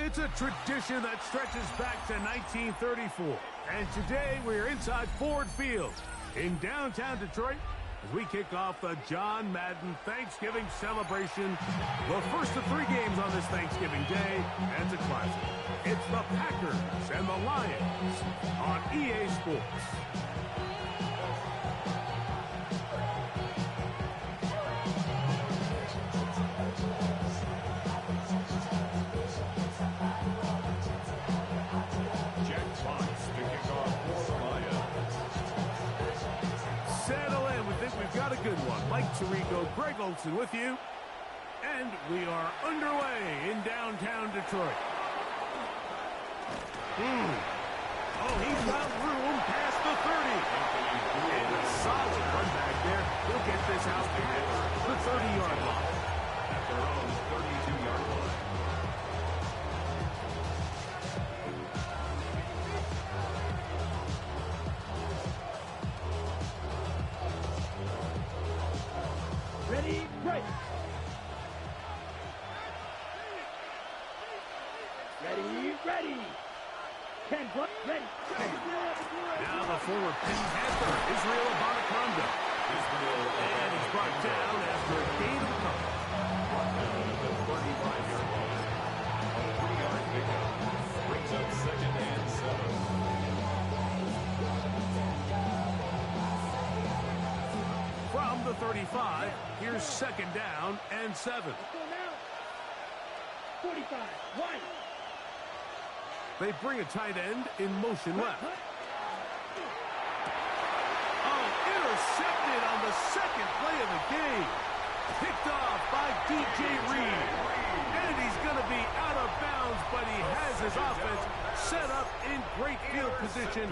It's a tradition that stretches back to 1934. And today we are inside Ford Field in downtown Detroit as we kick off the John Madden Thanksgiving celebration. The first of 3 games on this Thanksgiving Day, and it's a classic. It's the Packers and the Lions on EA Sports. Got a good one. Mike Tirico, Greg Olson with you. And we are underway in downtown Detroit. Oh, he's got room past the 30. And a solid run back there. He'll get this out past the 30-yard line. At their own 32-yard line. Ready, right. Ready. Ken Buck, ready. Now the former Penn Panther, Israel Abanaconda. And he's brought down after a gain of a couple. The 35-yard line. A 3-yard pickup. Brings up 2nd and 7. From the 35, here's 2nd down and 7. Let's go now. 45, wide. They bring a tight end in motion left. Oh, intercepted on the 2nd play of the game. Picked off by DJ Reed. And he's going to be out of bounds, but he has his offense set up in great field position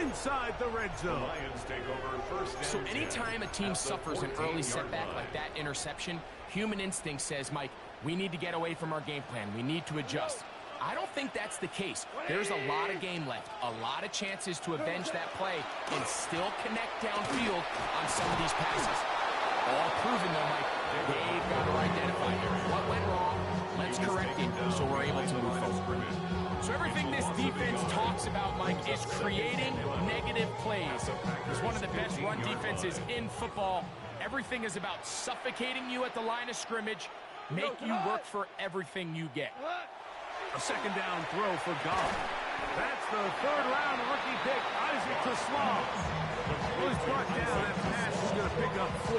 inside the red zone. Lions take over first. So anytime a team suffers an early setback like that interception, human instinct says, Mike, we need to get away from our game plan. We need to adjust. I don't think that's the case. There's a lot of game left, a lot of chances to avenge that play and still connect downfield on some of these passes. All proven, though, Mike. They've got to identify what went wrong. Let's correct it so we're able to move forward. So everything this defense talks about, Mike, is creating negative plays. It's one of the best run defenses in football. Everything is about suffocating you at the line of scrimmage, make you work for everything you get. A 2nd down throw for Goff. That's the 3rd-round rookie pick, Isaac Taslam. Well, he's brought down. That pass is going to pick up 4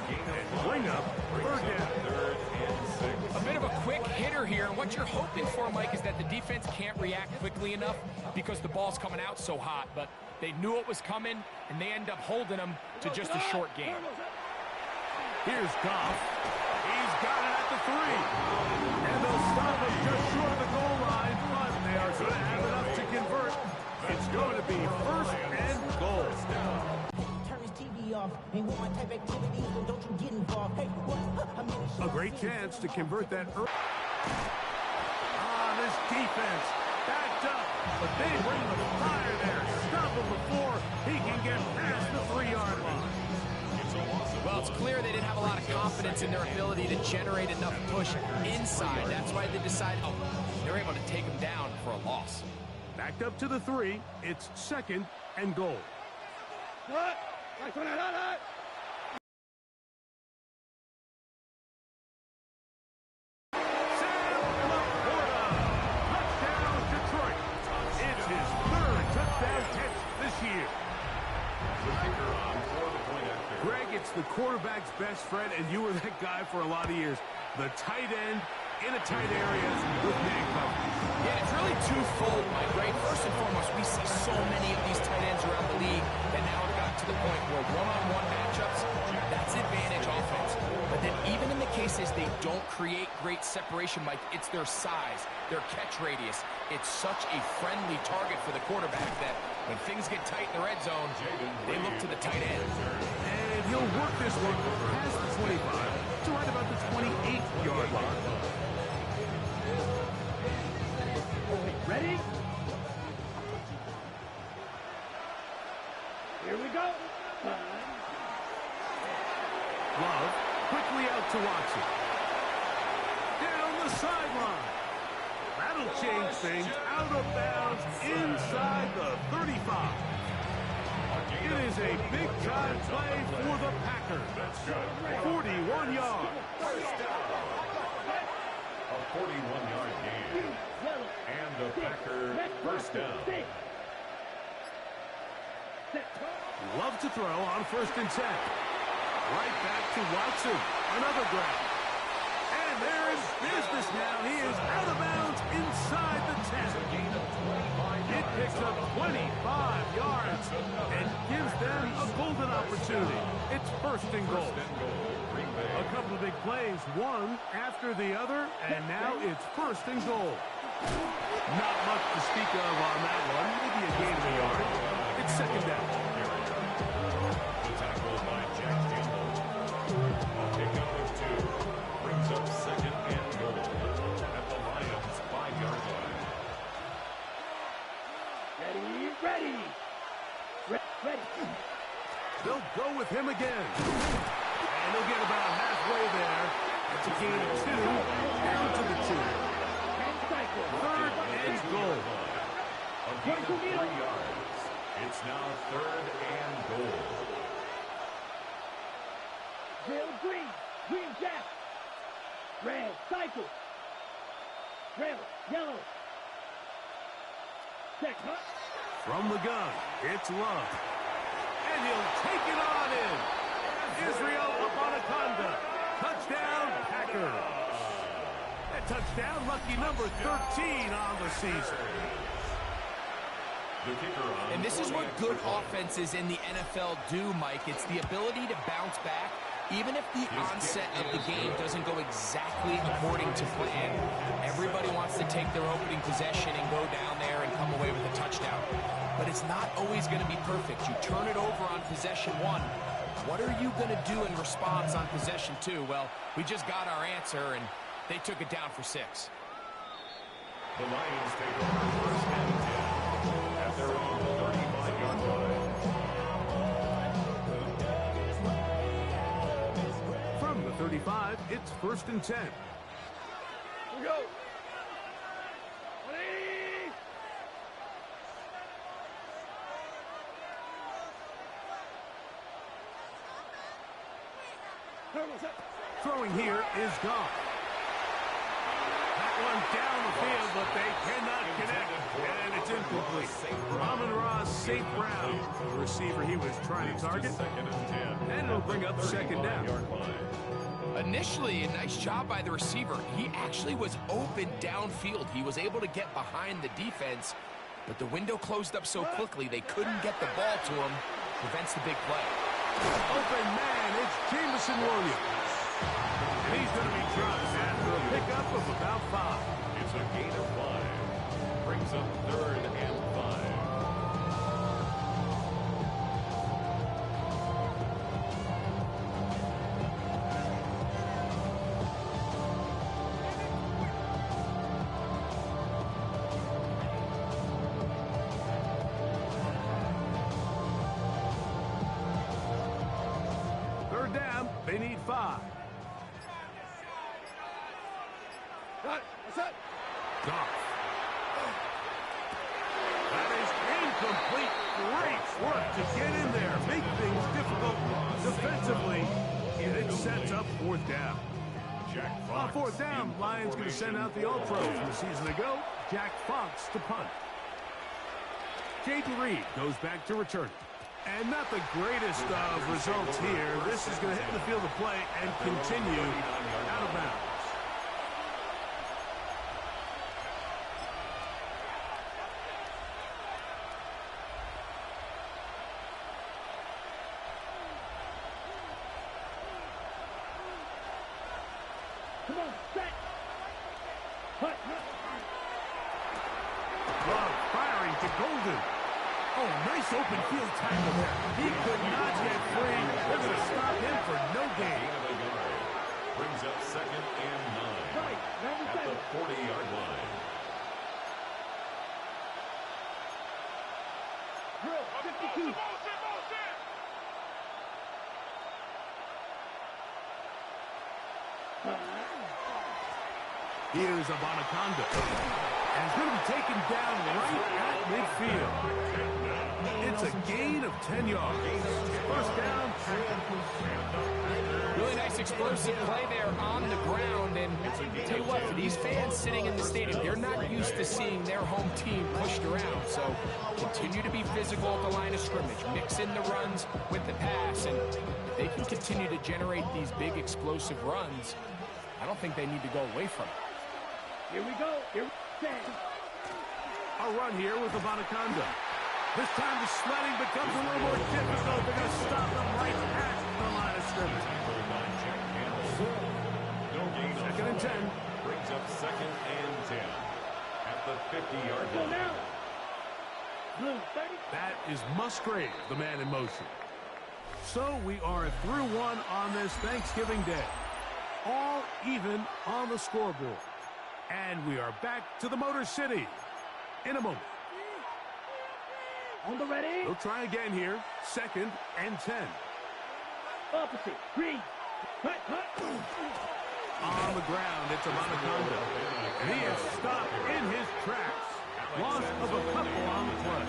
and bring up 3rd down. A bit of a quick hitter here, and what you're hoping for, Mike, is that the defense can't react quickly enough because the ball's coming out so hot, but they knew it was coming, and they end up holding them to just a short game. Here's Goff. He's got it at the 3. And they'll stop him just short of the goal line, but they are going to have enough to convert. It's going to be 1st and goal. Turn his TV off. Ain't want my type activities, so don't you get involved. Hey, what? A great chance to convert that early. This defense backed up, but they bring the fire there. Stop him before he can get past the 3-yard line. Well, it's clear they didn't have a lot of confidence in their ability to generate enough push inside. That's why they decided, they're able to take him down for a loss. Backed up to the 3. It's 2nd and goal. Touchdown, Detroit. It's his 3rd touchdown catch this year. Greg, it's the quarterback's best friend, and you were that guy for a lot of years. The tight end in a tight area with man coverage. Yeah, it's really twofold, Mike, right? First and foremost, we see so many of these tight ends around the league that now have gotten to the point where one-on-one matchups, that's advantage offense. But then even in the cases they don't create great separation, Mike, it's their size, their catch radius. It's such a friendly target for the quarterback that when things get tight in the red zone, they look to the tight end. And he'll work this one past the 25 to right about the 28-yard line. Ready? Here we go. Love quickly out to Watson. Down the sideline. That'll That'll change things. Out of bounds inside the 35. It is a big-time play for the Packers. 41 yards. A 41-yard gain. And the Packers first down. Love to throw on 1st and 10. Right back to Watson. Another grab. And there is business now. He is out of bounds inside the 10. It picks up 25 yards and gives them a golden opportunity. It's 1st and goal. A couple of big plays, one after the other, and now it's 1st and goal. Not much to speak of on that one. Maybe a gain of a yard. It's 2nd down. The tackle by Jack Campbell. A pickup of 2. Brings up 2nd and goal at the Lions' 5-yard line. Ready. They'll go with him again. And he'll get about halfway there. It's a gain of 2. Down to the 2. 3rd and goal. A gain of 3 yards. It's now 3rd and goal. Bill Green Jack. Red, cycle. Red, yellow. Check, huh? From the gun, it's Love. And he'll take it on in. Israel Anaconda. Touchdown, Packers. That touchdown, lucky number 13 on the season. The kicker on. And this is what good offenses in the NFL do, Mike. It's the ability to bounce back, even if the onset of the game doesn't go exactly according to plan. Everybody wants to take their opening possession and go down there and come away with a touchdown. But it's not always going to be perfect. You turn it over on possession 1. What are you going to do in response on possession 2? Well, we just got our answer, and they took it down for 6. The Lions take over 1st and 10 at their own 35-yard line. From the 35, it's 1st and 10. Here we go. 180. Throwing here is gone. That one down the field, but they cannot connect, and it's incomplete. Amon-Ra St. Brown, the receiver he was trying to target, 2nd and 10. and it'll bring up 2nd down. Initially, a nice job by the receiver. He actually was open downfield. He was able to get behind the defense, but the window closed up so quickly they couldn't get the ball to him. Prevents the big play. Open man, it's Jameson Williams. And he's going to be dropped after a pickup of about 5. It's a gain of 5. Brings up 3rd and 5. Third down, they need 5. Goff. That is incomplete. Great work to get in there. Make things difficult defensively. And it sets up 4th down. On 4th down, Lions going to send out the All-Pro from the season ago, Jack Fox to punt. Jaden Reed goes back to return. And not the greatest of results here. This is going to hit the field of play and continue out of bounds. Come on, set. Hut. Love firing to Golden. Oh, nice open field tackle there. He could not get free. They're going to stop him for no gain. Brings up 2nd and 9 Right, at the 40-yard line. Drill, 52. Here's Anaconda. And he's going to be taken down right at midfield. It's a gain of 10 yards. First down. Really nice explosive play there on the ground. And tell you what, for these fans sitting in the stadium, they're not used to seeing their home team pushed around. So continue to be physical at the line of scrimmage. Mix in the runs with the pass. And if they can continue to generate these big explosive runs, I don't think they need to go away from it. Here we go. Here we go. A run here with Anaconda. This time the sledding becomes a little more difficult. They're going to stop him right at the line of scrimmage. Second and 10. Brings up second and 10 at the 50-yard Go line. now. Blue 30. That is Musgrave, the man in motion. So we are through one on this Thanksgiving Day. All even on the scoreboard. And we are back to the Motor City in a moment. On the ready. They'll try again here. Second and 10. Opposite. Green. Hut, hut. On the ground, it's Anaconda. And he is stopped in his tracks. Loss of a couple on the play.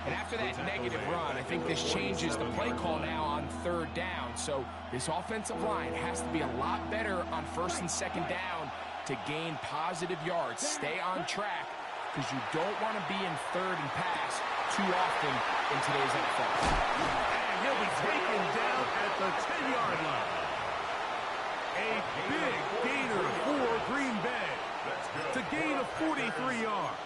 And after that negative run, I think this changes the play call now on third down. So this offensive line has to be a lot better on first and second down to gain positive yards. Stay on track, because you don't want to be in third and pass too often in today's NFL. And he'll be taken down at the 10-yard line. A big gainer for Green Bay to gain of 43 yards.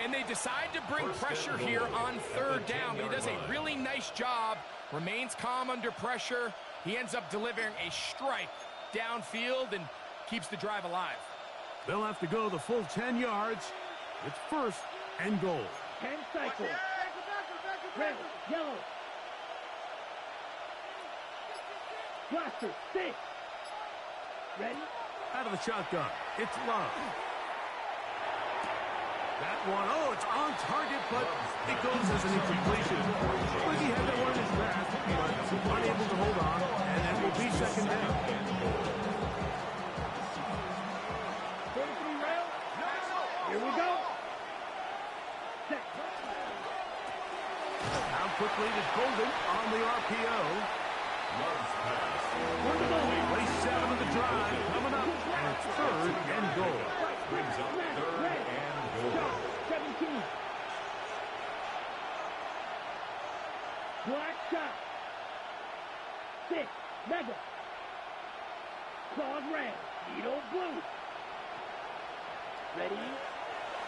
And they decide to bring pressure here on third down, but he does a really nice job, remains calm under pressure. He ends up delivering a strike downfield and keeps the drive alive. They'll have to go the full 10 yards. It's first and goal. 10 cycles. Red, yellow. Blaster, 6. Ready? Out of the shotgun, it's Love. That one, oh, it's on target, but it goes as an incompletion. Like he had that one in his grasp, but unable to hold on, and it will be second down. 43 rail. Here we go. Set. Now quickly to Golden on the RPO. On the ball. Play 7 of the drive coming up, and it's third and goal. Brings up third and goal. 17. Black shot. 6. Mega. Claws red. Needle blue. Ready?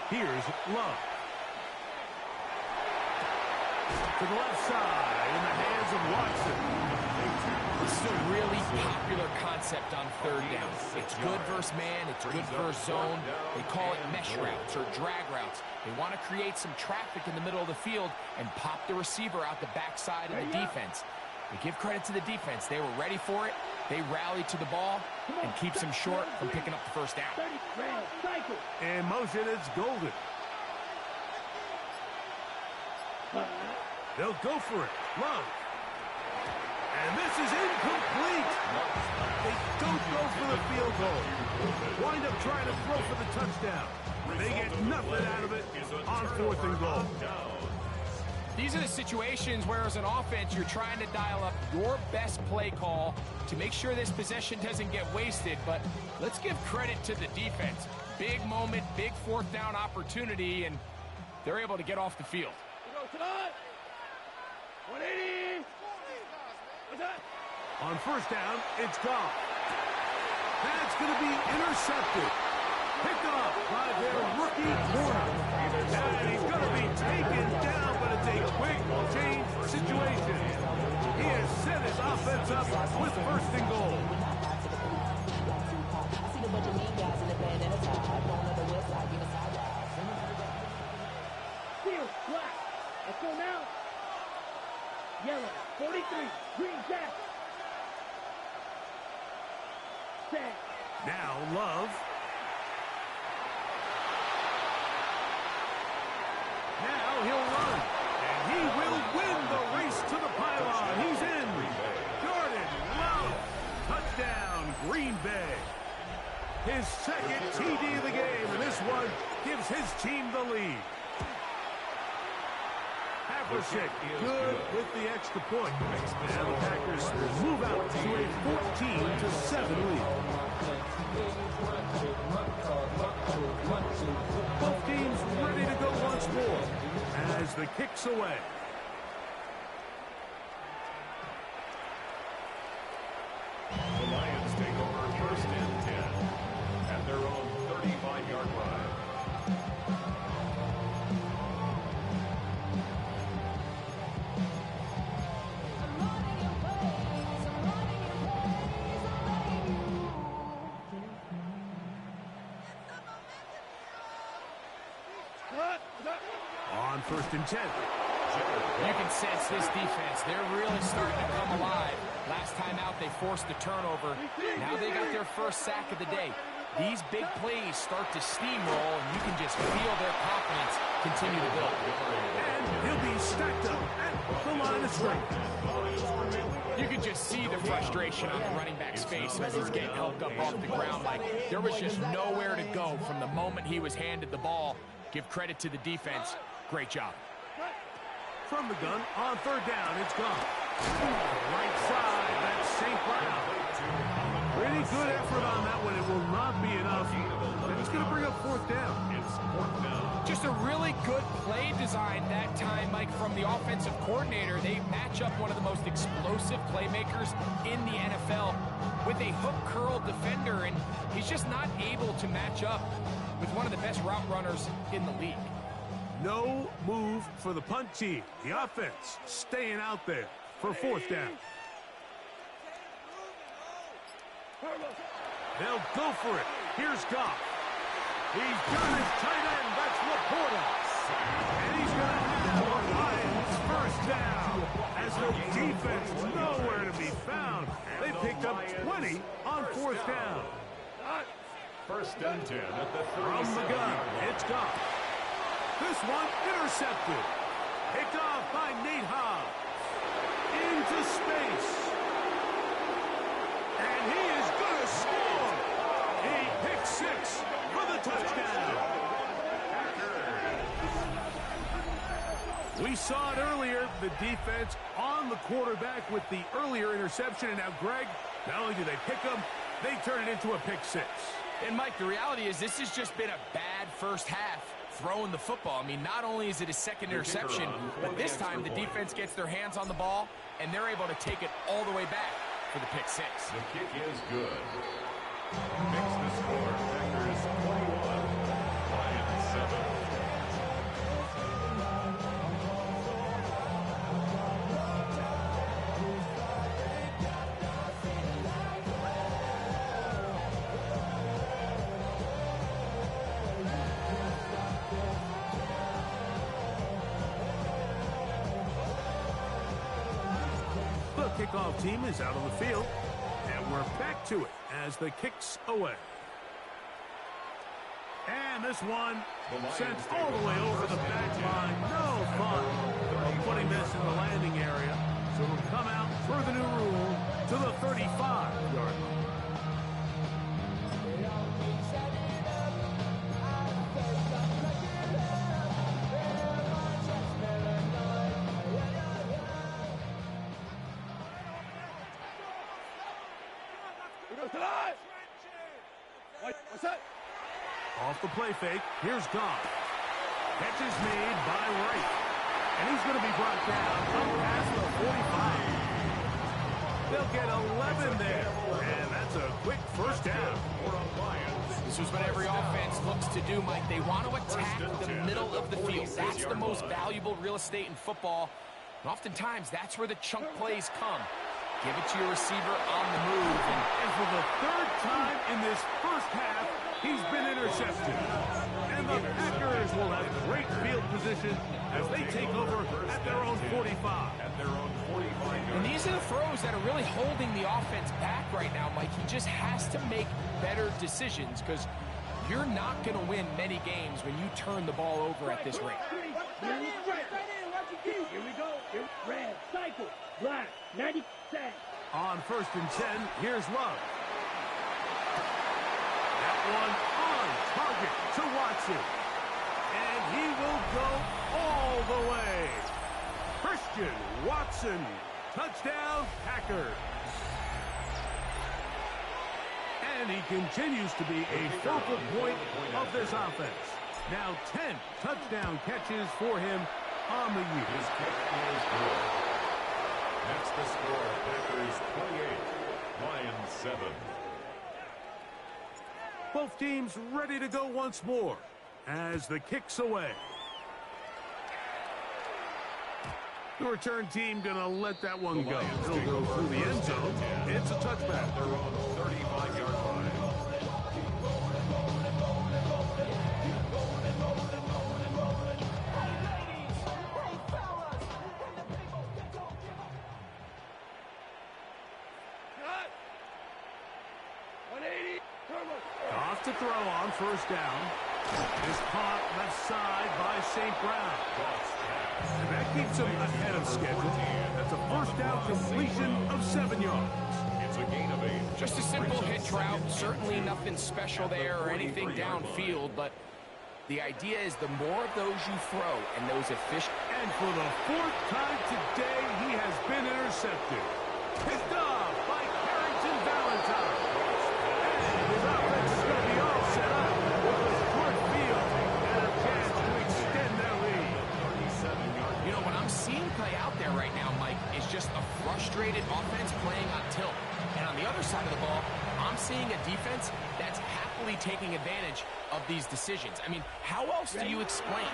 Here's Love. To the left side in the hands of Watson. This is a really popular concept on third down. It's good versus man, it's good versus zone. They call it mesh routes or drag routes. They want to create some traffic in the middle of the field and pop the receiver out the backside of the defense. They give credit to the defense. They were ready for it. They rallied to the ball and keeps them short from picking up the first down. 30 red. Cycle. In motion, it's Golden. They'll go for it. Love. And this is incomplete. They don't go for the field goal. Wind up trying to throw for the touchdown. They get nothing out of it on fourth and goal. These are the situations where, as an offense, you're trying to dial up your best play call to make sure this possession doesn't get wasted. But let's give credit to the defense. Big moment, big fourth down opportunity, and they're able to get off the field. 180. On first down, it's Goff. That's going to be intercepted. Picked up by their rookie corner. And he's going to be taken down, but it's a quick change situation. He has set his offense up with first and goal. Field, black. Let's go now. Yellow, 43, green jack. Set. Now Love. Now he'll run. And he will win the race to the pylon. He's in. Jordan Love. Touchdown, Green Bay. His second TD of the game, and this opposite. Good with the extra point. Now the Packers will move out to a 14-7 lead. Both teams ready to go once more as the kick's away. The Lions take over 1st and 10 at their own 35-yard line. On 1st and 10. You can sense this defense. They're really starting to come alive. Last time out, they forced the turnover. Now they got their first sack of the day. These big plays start to steamroll, and you can just feel their confidence continue to build. And he'll be stacked up at the line of scrimmage. You can just see the frustration on the running back's face as he's getting helped up off the ground. Like, there was just nowhere to go from the moment he was handed the ball. Give credit to the defense. Great job. From the gun, on 3rd down, it's gone. Right side, that's St. Brown. Pretty good effort on that one. It will not be enough. And it's going to bring up 4th down. It's 4th down. Just a really good play design that time, Mike, from the offensive coordinator. They match up one of the most explosive playmakers in the NFL with a hook curl defender, and he's just not able to match up with one of the best route runners in the league. No move for the punt team. The offense staying out there for 4th down. They'll go for it. Here's Goff. He's got his tight end. That's Laporta. And he's going to have the Lions first down. As the defense nowhere to be found. They picked up 20 on 4th down. 1st and 10 at the 37. From the gun, it's Goff. This one intercepted. Picked off by Nate Hobbs. Into space. And he is going to score. He picked 6 for the touchdown. We saw it earlier, the defense on the quarterback with the earlier interception. And now, Greg, not only do they pick him, they turn it into a pick 6. And, Mike, the reality is this has just been a bad first half throwing the football. I mean, not only is it his 2nd interception, but this time the defense gets their hands on the ball, and they're able to take it all the way back for the pick 6. The kick is good. Makes the score. Packers 21, Lions 7. Kickoff team is out on the field, and we're back to it as the kick's away. And this one sent all the way over the back line. No fun of putting this in the landing area. So it'll come out for the new rule to the 35-yard line. Off the play fake, here's Goff. Catch is made by Wright. And he's going to be brought down up past the 45. They'll get 11 there. And that's a quick first down. This is what every offense looks to do, Mike. They want to attack the middle of the field. That's the most valuable real estate in football. And oftentimes, that's where the chunk plays come. Give it to your receiver on the move. And for the 3rd time in this first half, he's been intercepted. And the Packers will have great field position as they take over at their own 45. And these are the throws that are really holding the offense back right now, Mike. He just has to make better decisions because you're not going to win many games when you turn the ball over at this rate. Here we go. Red, cycle, black, 90 cents. On 1st and 10, here's Love. That one on target to Watson. And he will go all the way. Watson. Touchdown, Packers. And he continues to be a focal point of this offense. Now 10 touchdown catches for him on the year. His kick is good. That's the score. Packers 28, Lions 7. Both teams ready to go once more as the kick's away. The return team going to let that one go. It'll go through the end zone. It's a touchback. Their own 35-yard line. Off to throw on first down. Is caught left side by St. Brown. And that keeps him ahead of schedule. That's a first down completion of 7 yards. It's a gain of 8. Just a simple hit route. Certainly nothing special there or anything downfield, but the idea is the more of those you throw and those efficient. And for the 4th time today, he has been intercepted. Picked off by Carrington Valentine. And his offense is going to be all set up with a short field and a chance to extend their lead. You know, what I'm seeing play out there right now, Mike, is just a frustrated offense playing on tilt. And on the other side of the ball, I'm seeing a defense that's happily taking advantage of these decisions. I mean, how else do you explain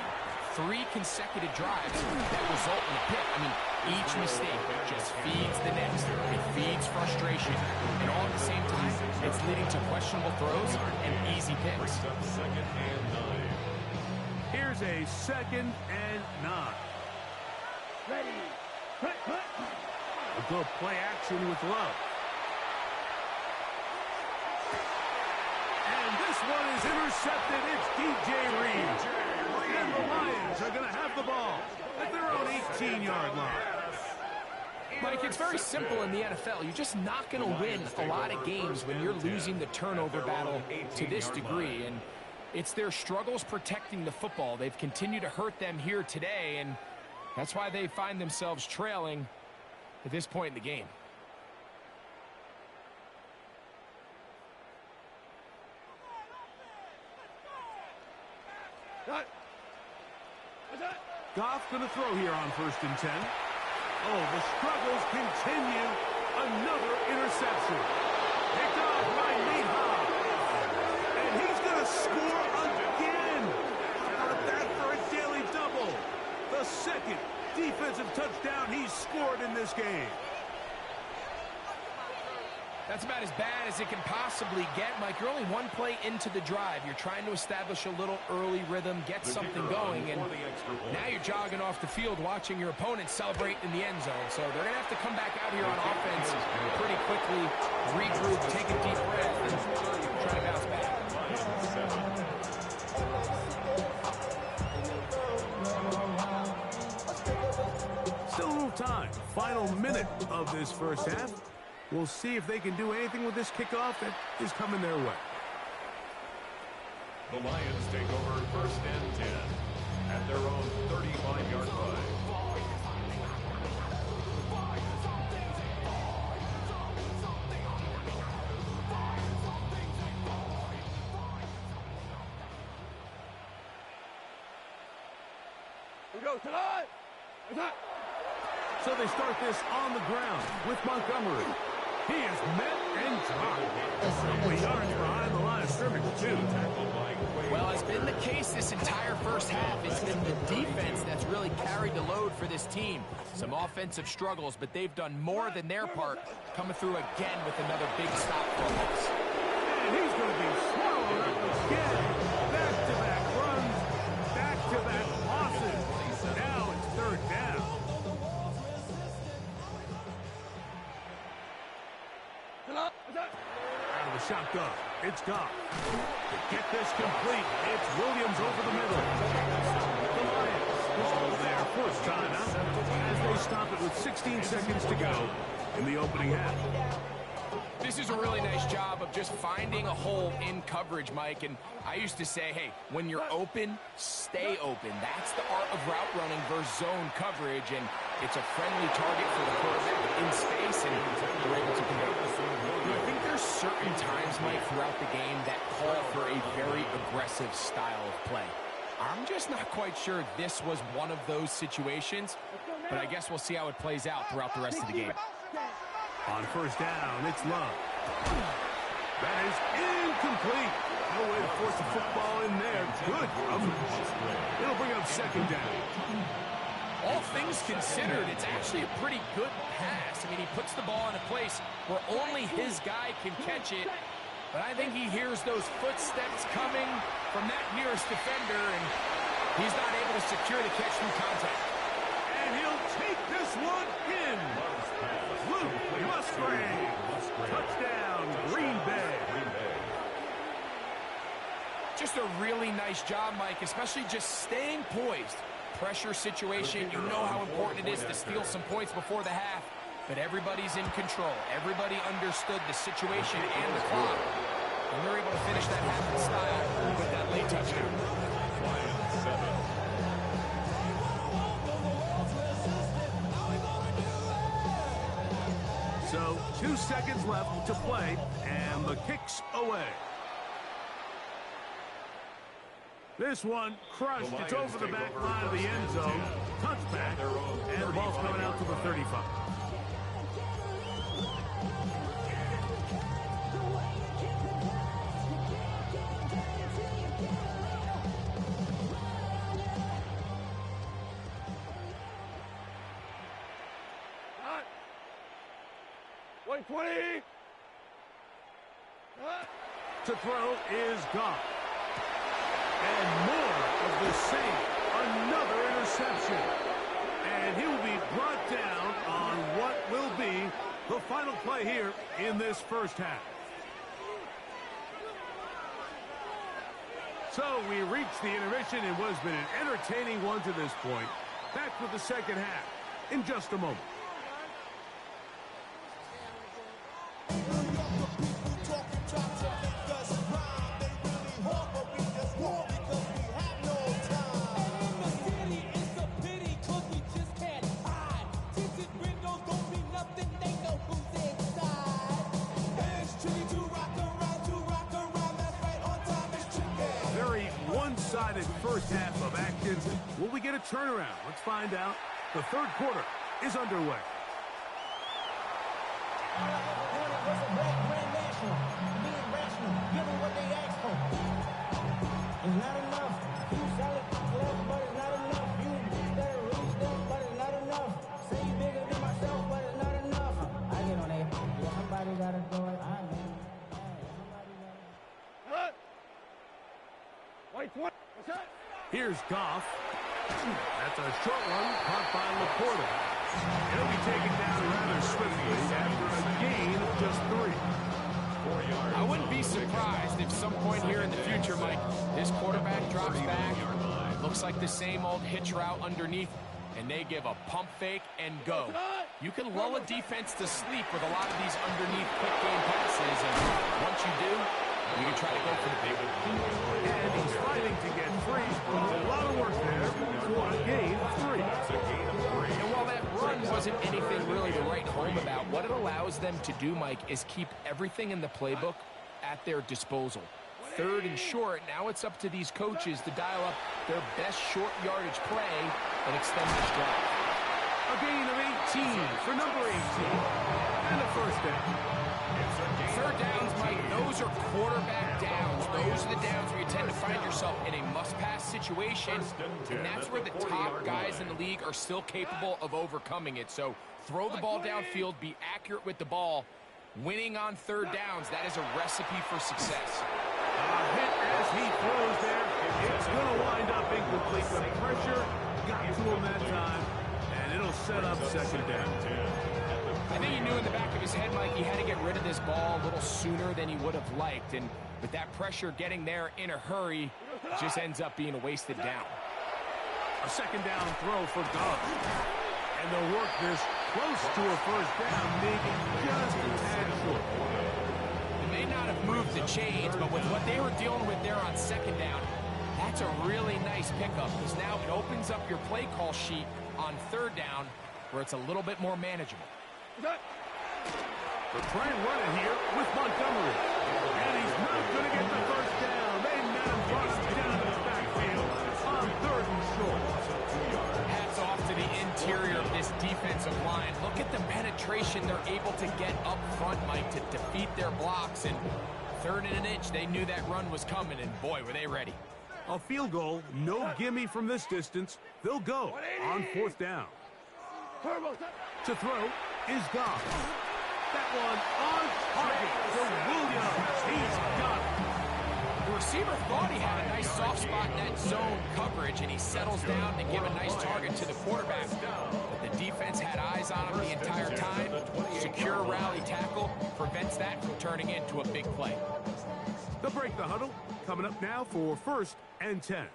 3 consecutive drives that result in a pick? I mean, each mistake just feeds the next. It feeds frustration. And all at the same time, it's leading to questionable throws and easy picks. Second and 9. Here's a 2nd and 9. Ready. Cut. A good play action with Love. And this one is intercepted. It's DJ Reed. And the Lions are going to have the ball at their own 18-yard line. Mike, it's very simple in the NFL. You're just not going to win a lot of games when you're losing the turnover battle to this degree. And it's their struggles protecting the football. They've continued to hurt them here today, and that's why they find themselves trailing at this point in the game. Goff going to throw here on 1st and 10. Oh, the struggles continue. Another interception. Picked off by Neha. And he's going to score again. How about that for a daily double? The 2nd defensive touchdown he's scored in this game. That's about as bad as it can possibly get, Mike. You're only 1 play into the drive. You're trying to establish a little early rhythm, get something going, and now you're jogging off the field watching your opponent celebrate in the end zone. So they're going to have to come back out here on offense pretty quickly, regroup, take a deep breath, and try to bounce back. Still a little time. Final minute of this first half. We'll see if they can do anything with this kickoff that is coming their way. The Lions take over 1st and 10 at their own 35-yard line. We go tonight. So they start this on the ground with Montgomery. He is met and dropped. Couple yards behind the line of scrimmage, too. Well, it's been the case this entire first half. It's been the defense that's really carried the load for this team. Some offensive struggles, but they've done more than their part, coming through again with another big stop for a loss. And he's going to be swallowed up again. Back-to-back runs, back-to-back losses. Now it's 3rd down. Out of the shotgun, it's Goff. To get this complete, it's Williams over the middle. The Lions call their first timeout as they stop it with 16 seconds to go in the opening half. This is a really nice job of just finding a hole in coverage, Mike. And I used to say, hey, when you're open, stay open. That's the art of route running versus zone coverage. And it's a friendly target for the quarterback in space, and they're able to convert. I think there's certain times, Mike, throughout the game that call for a very aggressive style of play. I'm just not quite sure this was one of those situations, but I guess we'll see how it plays out throughout the rest of the game. On first down, it's Love. That is incomplete. No way to force the football in there. Good coverage. It'll bring up second down. All things considered, it's actually a pretty good pass. I mean, he puts the ball in a place where only his guy can catch it. But I think he hears those footsteps coming from that nearest defender, and he's not able to secure the catch through contact. And he'll take this one in. Luke Musgrave. Touchdown, Green Bay. Just a really nice job, Mike, especially just staying poised. Pressure situation, you know how important it is to steal some points before the half, but everybody's in control. Everybody understood the situation and the clock, and they're able to finish that half in style with that late touchdown. Lions 7. So 2 seconds left to play, and the kick's away. This one crushed. It's over the back line of the end zone. Touchback, and the ball's coming out to the 35. To throw is gone. And more of the same. Another interception. And he will be brought down on what will be the final play here in this first half. So we reach the intermission in what has been an entertaining one to this point. Back with the second half in just a moment. One-sided first half of action. Will we get a turnaround? Let's find out. The third quarter is underway. Here's Goff. That's a short one, caught by Laporta. He'll be taken down rather swiftly after a gain of just 3. 4 yards. I wouldn't be surprised if some point here in the future, Mike, this quarterback drops back, looks like the same old hitch route underneath, and they give a pump fake and go. You can lull a defense to sleep with a lot of these underneath quick game passes, and once you do, you can try to go for the big one. And he's fighting to get free. A lot of work there for a gain of 3. It's a gain of 3. And while that run wasn't anything really to write home about, what it allows them to do, Mike, is keep everything in the playbook at their disposal. Third and short, now it's up to these coaches to dial up their best short yardage play and extend this drive. A gain of 18 for number 18. And a first down. Third downs, Mike, those are quarterback downs. Those are the downs where you tend to find yourself in a must-pass situation, and that's where the top guys in the league are still capable of overcoming it. So throw the ball downfield, be accurate with the ball. Winning on third downs, that is a recipe for success. A hit as he throws there. It's going to wind up incomplete. The pressure got to him that time, and it'll set up second down. I think he knew in the back of his head, Mike, he had to get rid of this ball a little sooner than he would have liked. And with that pressure getting there in a hurry, it just ends up being a wasted down. A second down throw for Goff. And they'll work this close to a first down, maybe just a tad short. They may not have moved the chains, but with what they were dealing with there on second down, that's a really nice pickup, because now it opens up your play call sheet on third down where it's a little bit more manageable. They're trying to run it here with Montgomery. And he's not going to get the first down. They now run him down to the backfield on third and short. Hats off to the interior of this defensive line. Look at the penetration they're able to get up front, Mike, to defeat their blocks. And third and an inch, they knew that run was coming, and boy, were they ready. A field goal, no gimme from this distance. They'll go on fourth down. To throw is Goff. That one on target for Williams. He's got it. The receiver thought he had a nice soft spot in that zone coverage, and he settles down to give a nice target to the quarterback. But the defense had eyes on him the entire time. Secure rally tackle prevents that from turning into a big play. They'll break the huddle. Coming up now for first and 10.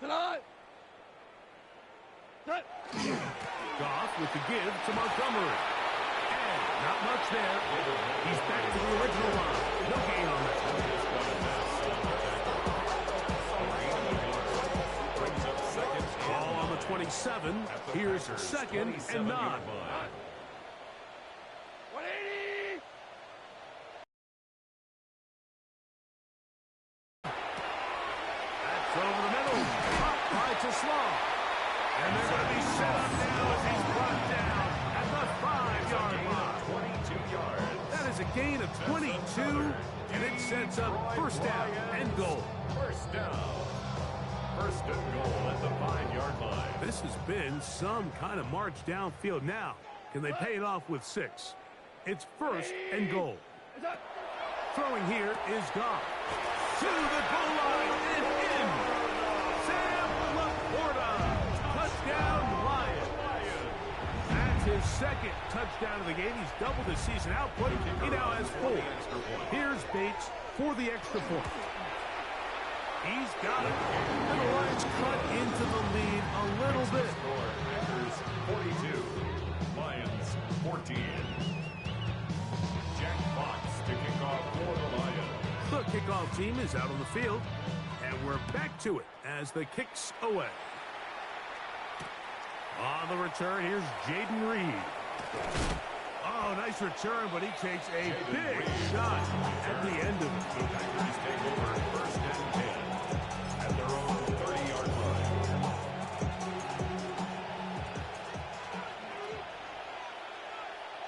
Goff with the give to Montgomery. And not much there. He's back to the original line. No gain on that. Ball on the 27. Here's second and 9. That's over the middle. Up by Tesla. And they're going to be set up now as he's brought down at the 5-yard line. 22 yards. That is a gain of 22, and it sets up first down and goal. First down. First and goal at the 5-yard line. This has been some kind of march downfield now. Can they pay it off with 6? It's first and goal. Throwing here is Goff. To the goal line and in. Sam Laporta. Touchdown, Lions. That's his second touchdown of the game. He's doubled his season output. He now has 4. Here's Bates for the extra point. He's got it. And the Lions cut into the lead a little bit. Packers 42. Lions 14. Jack Fox to kick off for the Lions. The kickoff team is out on the field, and we're back to it as the kicks away. On the return, here's Jaden Reed. Oh, nice return, but he takes a big shot at the end of it. Packers take over first and 10 at their own 30-yard line.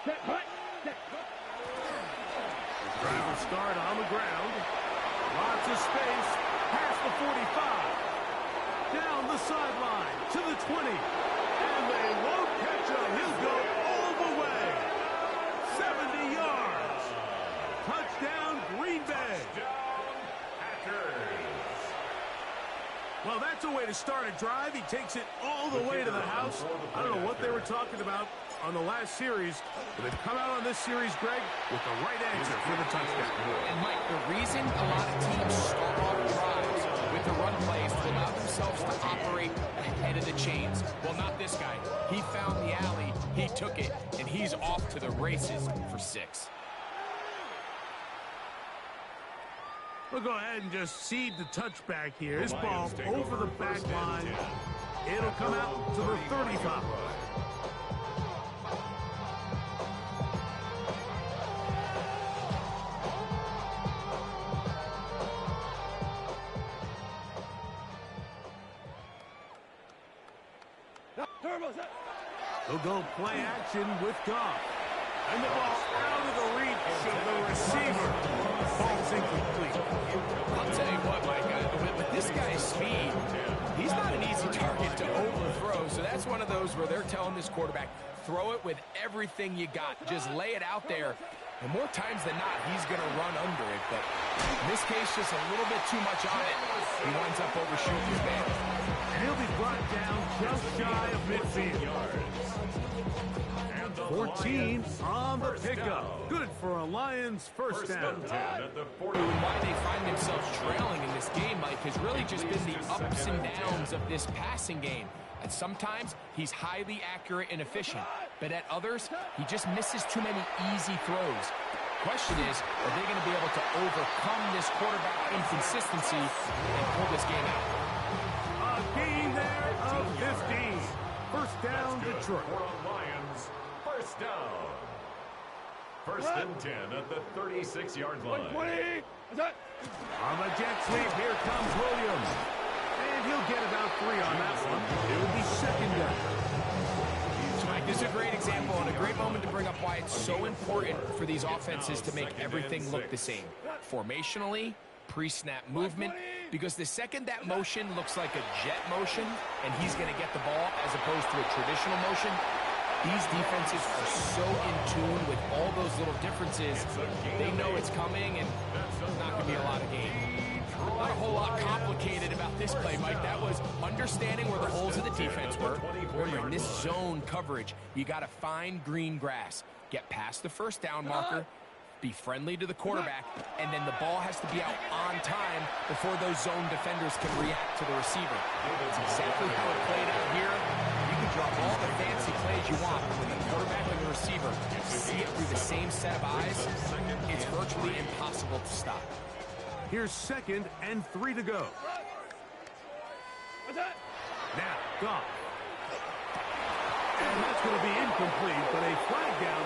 Set hut. Set hut. Drive will start on the ground. Lots of space. Past the 45. Down the sideline to the 20. And they won't catch him. He'll go all the way. 70 yards. Touchdown, Green Bay. Packers. Well, that's a way to start a drive. He takes it all the way to the house. I don't know what they were talking about on the last series, but they've come out on this series, Greg, with the right answer for the touchdown. And, Mike, the reason a lot of teams start off drives with the run plays to allow themselves to operate ahead of the chains. Well, not this guy. He found the alley, he took it, and he's off to the races for 6. We'll go ahead and just seed the touchback here. This ball over the back line. It'll come out to the 35. They'll go play action with Goff. And the ball out of the reach of the receiver. Ball's incomplete. I'll tell you what, Mike, with this guy's speed, he's not an easy target to overthrow. So that's one of those where they're telling this quarterback, throw it with everything you got. Just lay it out there. And more times than not, he's going to run under it. But in this case, just a little bit too much on it. He winds up overshooting his man. And he'll be brought down just shy of midfield. 14 on the pickup. Good for a Lions first down. Why they find themselves trailing in this game, Mike, has really just been the ups and downs of this passing game. And sometimes he's highly accurate and efficient, but at others, he just misses too many easy throws. Question is, are they going to be able to overcome this quarterback inconsistency and pull this game out? A gain there of 15. First down, Detroit. Lions, first down. First and 10 at the 36-yard line. On the jet sweep, here comes Williams. And he'll get about 3 on that one. It will be second down. So, Mike, this is a great example and a great moment to bring up why it's so important for these offenses to make everything look the same. Formationally, pre-snap movement, because the second that motion looks like a jet motion and he's going to get the ball as opposed to a traditional motion, these defenses are so in tune with all those little differences. They know it's coming, and there's not going to be a lot of game. Not a whole lot complicated about this play, Mike. That was understanding where the holes of the defense were. Remember, in this zone coverage, you got to find green grass. Get past the first down marker, be friendly to the quarterback, and then the ball has to be out on time before those zone defenders can react to the receiver. That's exactly how it played out here. You can draw all the fancy plays you want, but when the quarterback and the receiver see it through the same set of eyes, it's virtually impossible to stop. Here's second and 3 to go. Now, Goff. And that's going to be incomplete, but a flag down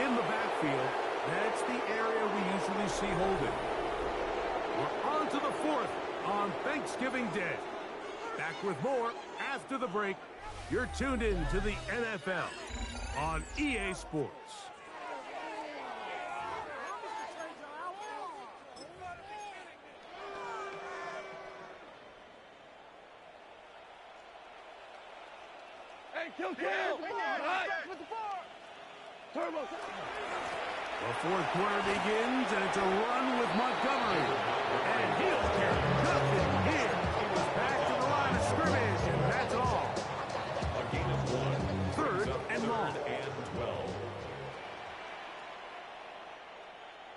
in the backfield. That's the area we usually see holding. We're on to the 4th on Thanksgiving Day. Back with more after the break. You're tuned in to the NFL on EA Sports. Kill! Turbo! The 4th quarter begins, and it's a run with Montgomery. And he'll carry nothing here. Back to the line of scrimmage, and that's all. A gain of 1. 3rd and long. And 12.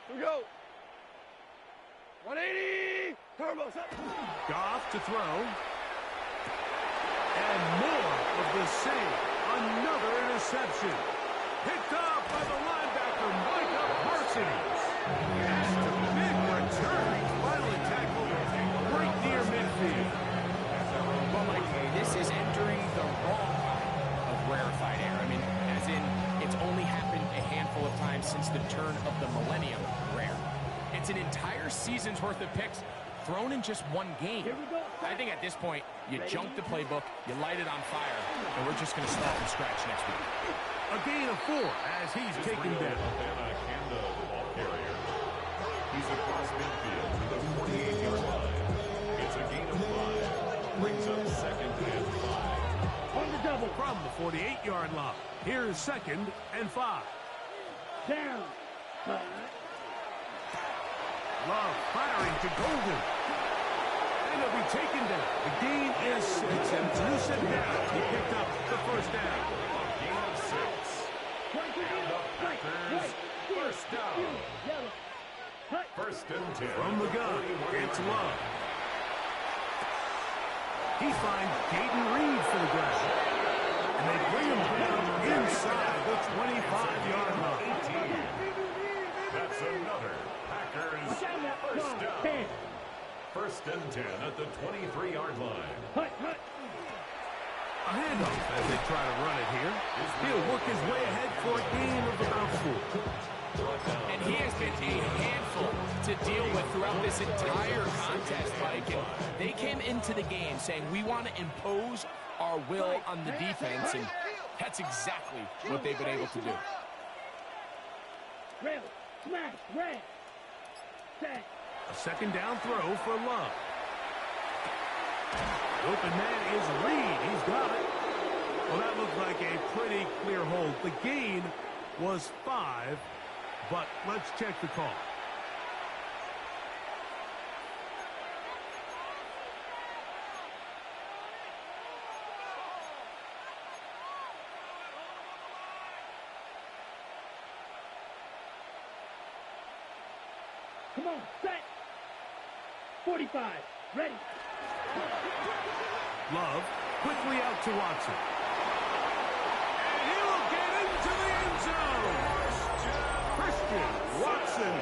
Here we go. 180. Turbo. Goff to throw. And more of the same. Another interception. Picked up by the linebacker, Micah Parsons. That's a big return. Finally tackled right near midfield. Well, Mike, this is entering the wrong kind of rarefied air. I mean, as in, it's only happened a handful of times since the turn of the millennium. Rare. It's an entire season's worth of picks thrown in just one game. I think at this point, you junk the playbook, you light it on fire, and we're just going to start from scratch next week. A gain of 4 as he's taken down. The ball carrier. He's across midfield to the 48-yard line. It's a gain of 5. Brings up second and 5. On the double. From the 48-yard line. Here's second and 5. Down. Love firing to Golden. And he'll be taken down. The gain is 6, and Juice it down. He picked up the first down. Gain of 6. And the Packers, first down. First and 10. From the gun, it's Love. He finds Gaten Reed for the grab. And they bring him down inside the 25-yard line. That's another Packers first down. First and 10 at the 23-yard line. A handoff as they try to run it here. He'll work his way ahead for a gain of about 4. And he has been a handful to deal with throughout this entire contest, Mike. And they came into the game saying, we want to impose our will on the defense, and that's exactly what they've been able to do. Rail, smash, red, set. A second down throw for Love. Open man is Reed. He's got it. Well, that looked like a pretty clear hold. The gain was 5, but let's check the call. Come on, set. 45, ready. Love quickly out to Watson. And he will get into the end zone. Christian Watson.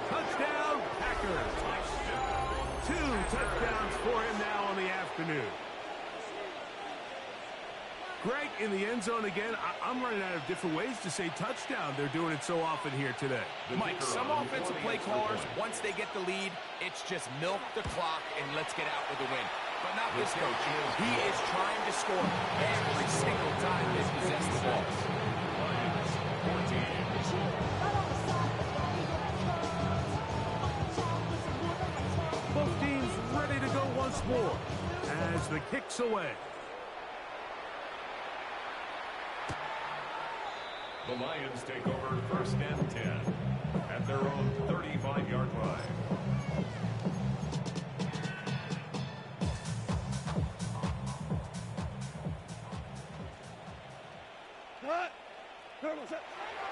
Touchdown, Packers. 2 touchdowns for him now on the afternoon. Greg, in the end zone again, I'm running out of different ways to say touchdown. They're doing it so often here today. Mike, some offensive play callers, once they get the lead, it's just milk the clock and let's get out with a win. But not this coach. He is trying to score every single time they possess the ball. Both teams ready to go once more as the kick's away. The Lions take over 1st and 10 at their own 35-yard line.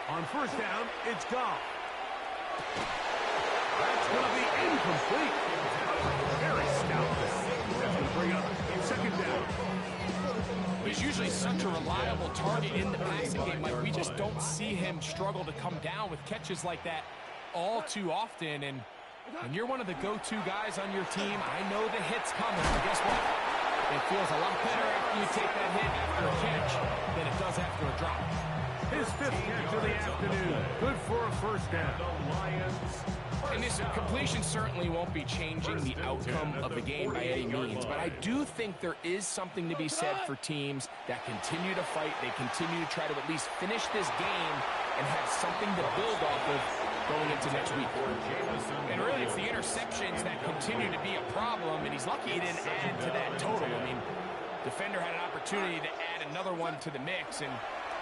On 1st down, it's Goff. That's going to be incomplete. Very stout there. That's going to bring up 2nd down. He's usually such a reliable target in the passing game. Like, we just don't see him struggle to come down with catches like that all too often. And when you're one of the go-to guys on your team, I know the hit's coming. But guess what? It feels a lot better after you take that hit after a catch than it does after a drop. His 5th catch of the afternoon. Good for a 1st down. The Lions. And this completion certainly won't be changing the outcome of the game by any means, but I do think there is something to be said for teams that continue to fight. They continue to try to at least finish this game and have something to build off of going into next week. And really, it's the interceptions that continue to be a problem, and he's lucky he didn't add to that total. I mean, defender had an opportunity to add another one to the mix, and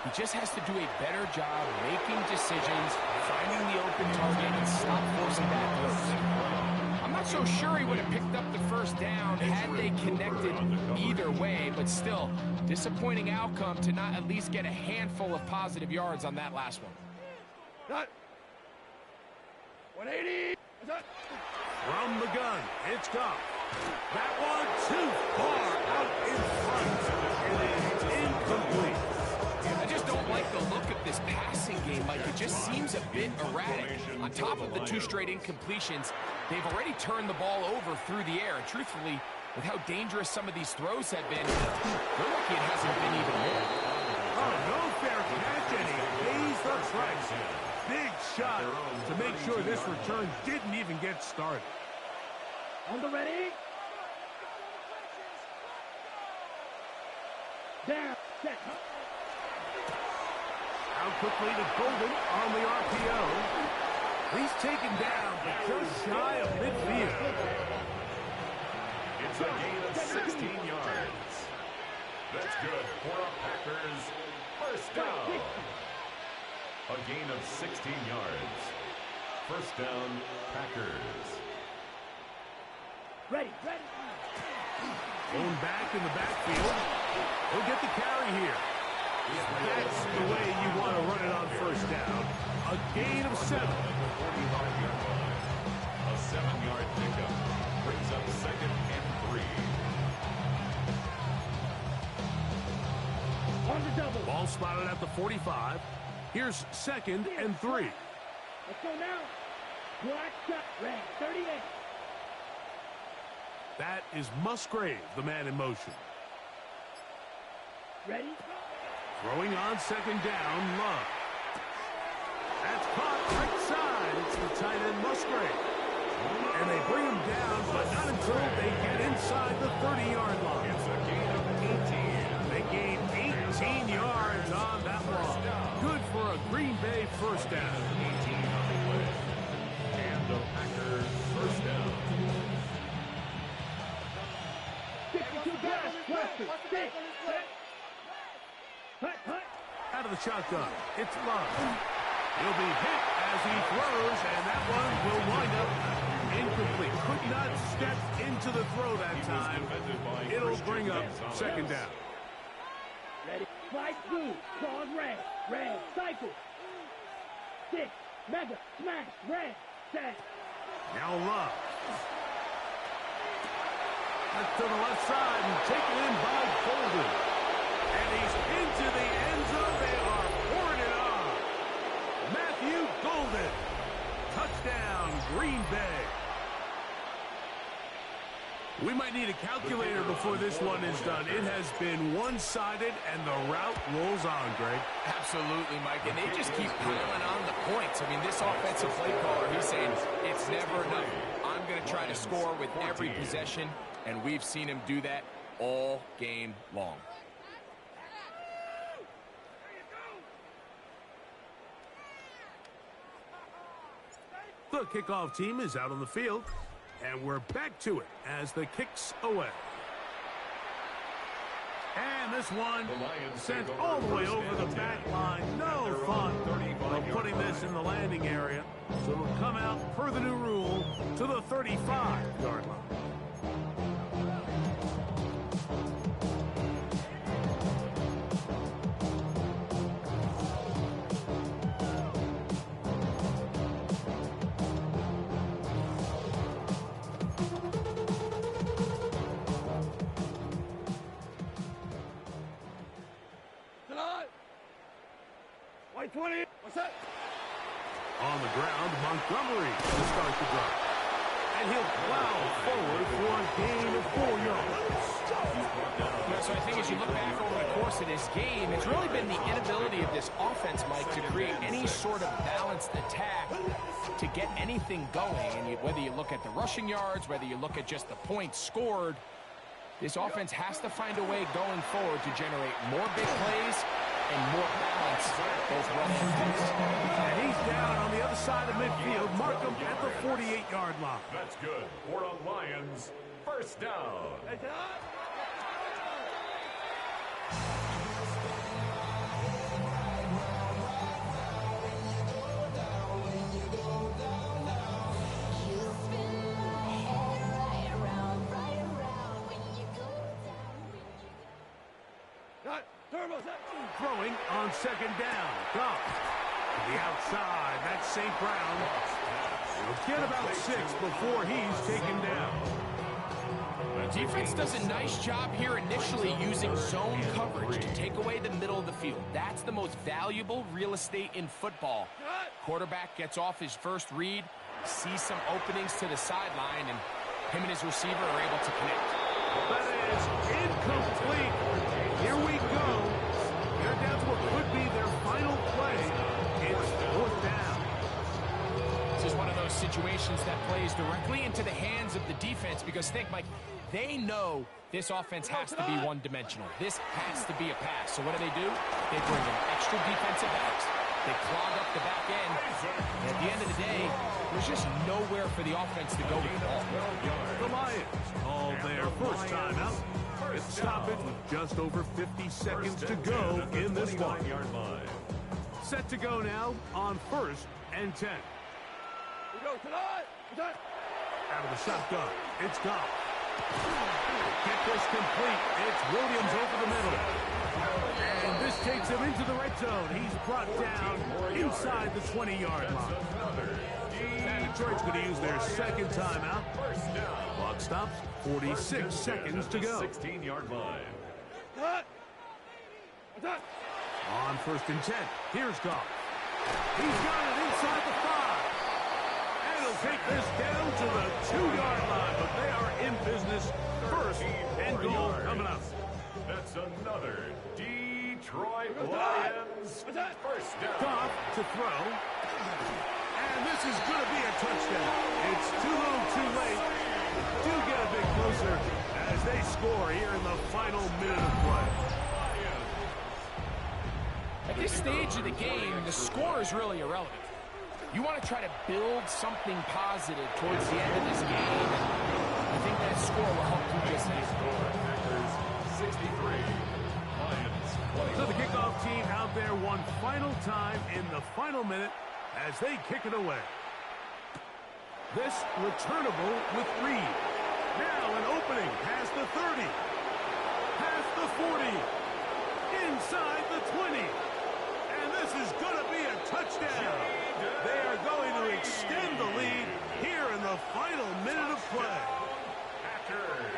he just has to do a better job making decisions, finding the open target, and stop forcing bad throws. I'm not so sure he would have picked up the 1st down had they connected either way, but still, disappointing outcome to not at least get a handful of positive yards on that last one. 180. From the gun, it's Goff. That one too far out in front. It is incomplete. I just don't like the look of this passing game, Mike. It just seems a bit erratic. On top of the 2 straight incompletions, they've already turned the ball over through the air. And truthfully, with how dangerous some of these throws have been, they're lucky it hasn't been even more. Oh, no fair catch, and he pays the price. Big shot to make sure this return didn't even get started. On the ready. Down. Set. Out quickly to Golden on the RPO. He's taken down, but just shy of midfield. It's a gain of 16 yards. That's good for a Packers 1st down. A gain of 16 yards. 1st down, Packers. Ready. Going back in the backfield. He'll get the carry here. That's the way you want to run it on 1st down. A gain of 7. 45-yard line. A 7-yard pickup brings up 2nd and 3. On the double. Ball spotted at the 45. Here's 2nd and 3. Let's go now. Black shot. Red. 38. That is Musgrave, the man in motion. Ready. Throwing on 2nd down, Love. That's caught right side. It's the tight end Musgrave. And they bring him down, but not until they get inside the 30-yard line. It's a gain of 18. They gain 18 yards on that one. Good for a Green Bay 1st down. 18 on the play. And the Packers 1st down. 62 pass. Western. 6. Hut. Out of the shotgun, it's Love. He'll be hit as he throws, and that one will wind up incomplete. Could not step into the throw that time. It'll bring up 2nd down. Ready. Slide blue. Claws red. Red. Cycle. 6. Mega. Smash. Red. Set. Now Love. That's to the left side and taken in by Golden. And he's into the end zone. They are pouring it on. Matthew Golden. Touchdown, Green Bay. We might need a calculator before this one is done. It has been one-sided, and the route rolls on, Greg. Absolutely, Mike, and they just keep piling on the points. I mean, this offensive play caller, he's saying it's never enough. I'm going to try to score with every possession, and we've seen him do that all game long. The kickoff team is out on the field, and we're back to it as the kick's away. And this one sent all the way over the back line. No fun of putting this in the landing area. So it'll come out per the new rule to the 35-yard line. White 20. What's that? On the ground, Montgomery to start the drive. And he'll plow forward for a gain of 4 yards. Yeah, so I think as you look back over the course of this game, it's really been the inability of this offense, Mike, to create any sort of balanced attack to get anything going. And whether you look at the rushing yards, whether you look at just the points scored, this offense has to find a way going forward to generate more big plays and more balance, both run and pass. And he's down on the other side of midfield. Markham at the 48-yard line. That's good. For the Lions, first down. Throwing on second down. Goff to the outside. That's St. Brown. He'll get about 6 before he's taken down. The defense does a nice job here initially using zone coverage to take away the middle of the field. That's the most valuable real estate in football. Quarterback gets off his first read, sees some openings to the sideline, and him and his receiver are able to connect. That is incomplete. Here we go. They're down to what could be their final play. It's 4th down. This is one of those situations that plays directly into the hands of the defense because, think, Mike, they know this offense has to be one-dimensional. This has to be a pass. So what do? They bring in extra defensive backs. They clog up the back end. And at the end of the day, there's just nowhere for the offense to go with the ball. The Lions call their first timeout. It's stoppage with just over 50 seconds to go in this one. Set to go now on 1st and 10. We go tonight. Out of the shotgun, it's Goff. Get this complete. It's Williams over the middle. And this takes him into the red zone. He's brought down inside the 20-yard line. And Detroit's going to use their second timeout. Clock stops, 46 seconds to go. 16-yard line. On 1st and 10, here's Goff. He's got it inside the 5. And he'll take this down to the 2-yard line, but they are in business. 1st and goal coming up. That's another Detroit Lions first down. Goff to throw. And this is going to be a touchdown. It's too little too late. Do get a bit closer as they score here in the final minute of play. At this stage of the game, the score is really irrelevant. You want to try to build something positive towards the end of this game. And I think that score will help do just that. 63. Lions 20. So the kickoff team out there one final time in the final minute as they kick it away. This returnable with Reed. Now an opening past the 30. Past the 40. Inside the 20. And this is going to be a touchdown. They are going to extend the lead here in the final minute of play. Packers.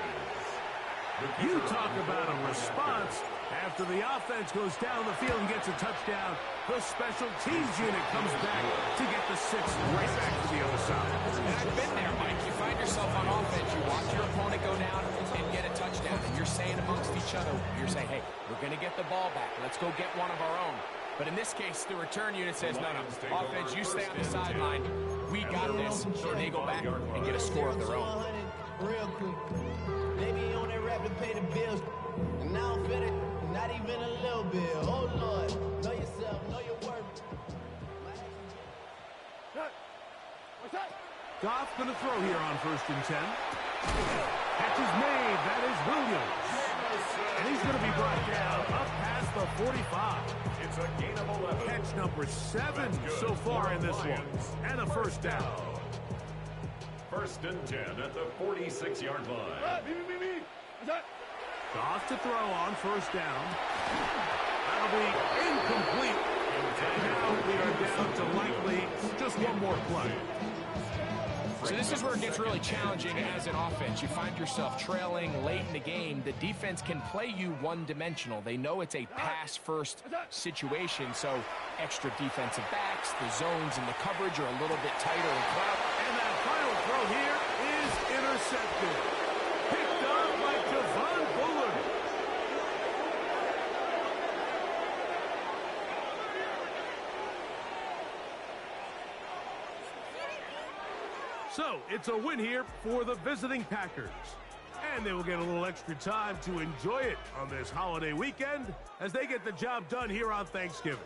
You talk about a response. After the offense goes down the field and gets a touchdown, the special teams unit comes back to get the 6 right back to the other side. And I've been there, Mike. You find yourself on offense, you watch your opponent go down and get a touchdown, and you're saying amongst each other, you're saying, hey, we're going to get the ball back. Let's go get one of our own. But in this case, the return unit says, no, offense, you stay on the sideline. We got this. And they go back and get a score of their own. Real quick. Maybe on that rap to pay the bills. And I don't feel it, not even a little bit. Oh, Lord. Know yourself, know your worth. Goff going to throw here on 1st and 10. Catch is made. That is Williams. And he's going to be brought down up past the 45. It's a gain of 11. Catch number 7 so far in this one. And a 1st down. 1st and 10 at the 46-yard line. Goff to throw on 1st down. That'll be incomplete. And now we are down to likely just one more play. So this is where it gets really challenging as an offense. You find yourself trailing late in the game. The defense can play you one-dimensional. They know it's a pass-first situation, so extra defensive backs, the zones and the coverage are a little bit tighter and crowded. And that final throw here is intercepted. Picked up by Devon Bullard. So, it's a win here for the visiting Packers. And they will get a little extra time to enjoy it on this holiday weekend as they get the job done here on Thanksgiving.